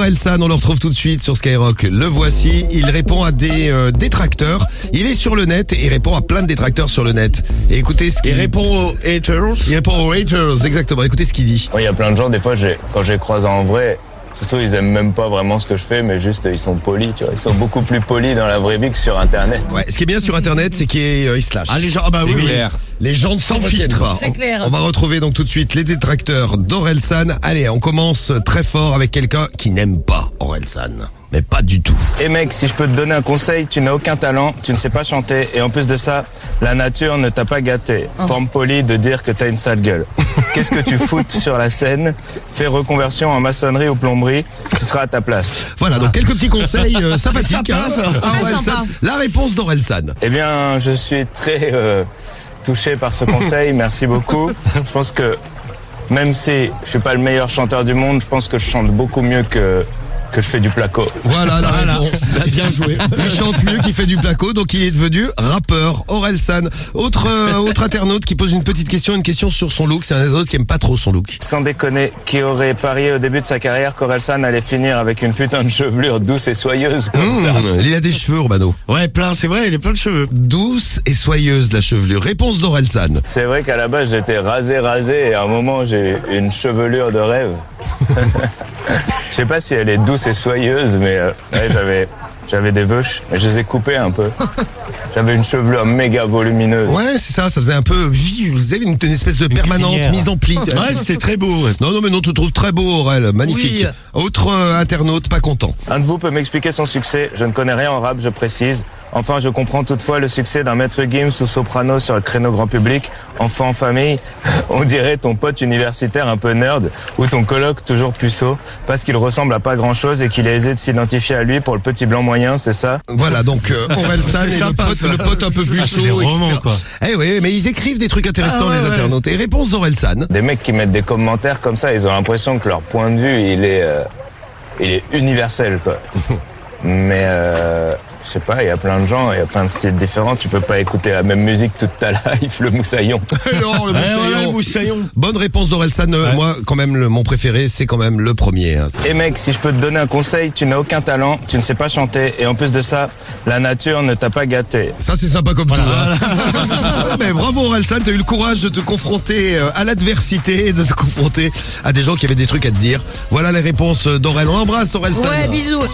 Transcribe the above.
Orelsan, on le retrouve tout de suite sur Skyrock. Le voici, il répond à des détracteurs. Il est sur le net et répond à plein de détracteurs sur le net. Et écoutez ce qu'il Il répond aux haters. Il répond aux haters, exactement. Écoutez ce qu'il dit. Il y a plein de gens, des fois, quand je les croise en vrai, surtout ils aiment même pas vraiment ce que je fais, mais juste ils sont polis, tu vois. Ils sont beaucoup plus polis dans la vraie vie que sur Internet. Ouais, ce qui est bien sur Internet, c'est qu'ils se lâchent. Ah, les gens, ah bah oui, oui. Les gens sans filtre. C'est clair. On va retrouver donc tout de suite les détracteurs d'Orelsan. Allez, on commence très fort avec quelqu'un qui n'aime pas Orelsan. Mais pas du tout. Et mec, si je peux te donner un conseil, tu n'as aucun talent, tu ne sais pas chanter, et en plus de ça, la nature ne t'a pas gâté. Forme polie de dire que t'as une sale gueule. Qu'est-ce que tu foutes sur la scène? Fais reconversion en maçonnerie ou plomberie, tu seras à ta place. Voilà, donc quelques petits conseils sympathiques sympa, ça. à Très Orelsan. sympa. La réponse d'Orelsan. Eh bien, je suis très touché par ce conseil, merci beaucoup. Je pense que même si je suis pas le meilleur chanteur du monde, je pense que je chante beaucoup mieux que je fais du placo. Voilà la réponse. Bien joué. Il chante mieux qu'il fait du placo, donc il est devenu rappeur. Orelsan. Autre internaute qui pose une question sur son look. C'est un des autres qui aime pas trop son look. Sans déconner, qui aurait parié au début de sa carrière qu'Orelsan allait finir avec une putain de chevelure douce et soyeuse comme ça? Il a des cheveux, Urbano. Ouais, plein, c'est vrai, il a plein de cheveux. Douce et soyeuse la chevelure. Réponse d'Orelsan. C'est vrai qu'à la base j'étais rasé et à un moment j'ai une chevelure de rêve. Je sais pas si elle est douce et soyeuse, mais ouais, j'avais des veuches, mais je les ai coupées un peu. J'avais une chevelure méga volumineuse. Ouais, c'est ça faisait un peu... Vous avez une espèce de permanente crinière. mise en pli. Ouais, c'était très beau. Ouais. Non, mais non, tu te trouves très beau, Aurel. Magnifique. Oui. Autre internaute, pas content. Un de vous peut m'expliquer son succès? Je ne connais rien en rap, je précise. Enfin, je comprends toutefois le succès d'un maître Gims ou soprano sur le créneau grand public. Enfant en famille, on dirait ton pote universitaire un peu nerd ou ton coloc toujours puceau parce qu'il ressemble à pas grand chose et qu'il est aisé de s'identifier à lui pour le petit blanc moyen, c'est ça? Voilà, donc Orelsan C'est et sympa, ça. le pote un peu plus chaud, des romans, etc. quoi. Eh oui, mais ils écrivent des trucs intéressants, Ah, ouais, les ouais. internautes. Et réponse d'Orelsan. Des mecs qui mettent des commentaires comme ça, ils ont l'impression que leur point de vue, il est universel, quoi. Mais je sais pas, il y a plein de gens, il y a plein de styles différents. Tu peux pas écouter la même musique toute ta life, le moussaillon. Non, le Ouais, moussaillon. voilà, le moussaillon. Bonne réponse d'Orelsan. Moi, quand même, mon préféré, c'est quand même le premier. Hein. Et mec, si je peux te donner un conseil, tu n'as aucun talent, tu ne sais pas chanter, et en plus de ça, la nature ne t'a pas gâté. Ça, c'est sympa comme tout. Hein. Mais bravo Orelsan, t'as eu le courage de te confronter à l'adversité, de te confronter à des gens qui avaient des trucs à te dire. Voilà les réponses d'Aurel. On embrasse Orelsan. Ouais, bisous.